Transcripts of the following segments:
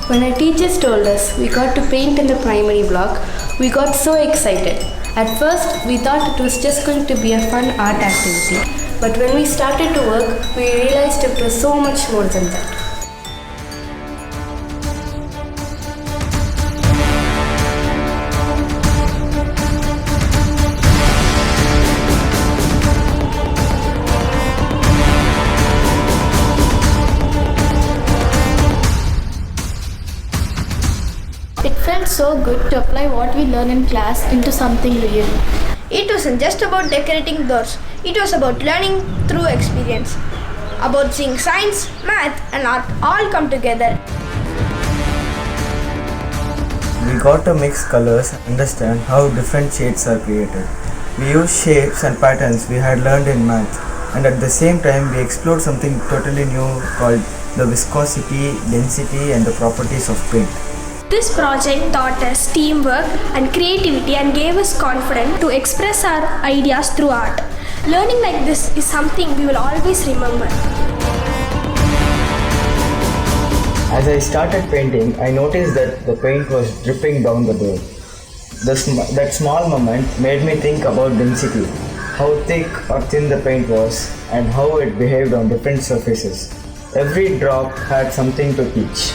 When our teachers told us we got to paint in the primary block, we got so excited. At first, we thought it was just going to be a fun art activity. But when we started to work, we realized it was so much more than that. It felt so good to apply what we learn in class into something real. It wasn't just about decorating doors, it was about learning through experience, about seeing science, math, and art all come together. We got to mix colors and understand how different shades are created. We used shapes and patterns we had learned in math, and at the same time we explored something totally new called the viscosity, density, and the properties of paint. This project taught us teamwork and creativity and gave us confidence to express our ideas through art. Learning like this is something we will always remember. As I started painting, I noticed that the paint was dripping down the door. That small moment made me think about density, how thick or thin the paint was, and how it behaved on different surfaces. Every drop had something to teach.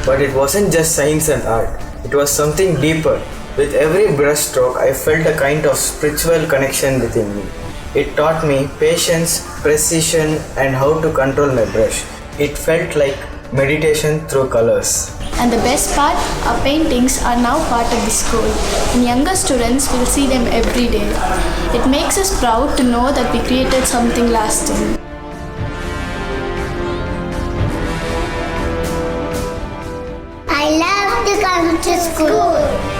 But it wasn't just science and art, it was something deeper. With every brushstroke, I felt a kind of spiritual connection within me. It taught me patience, precision, and how to control my brush. It felt like meditation through colors. And the best part, our paintings are now part of the school, and younger students will see them every day. It makes us proud to know that we created something lasting. I love to come to school.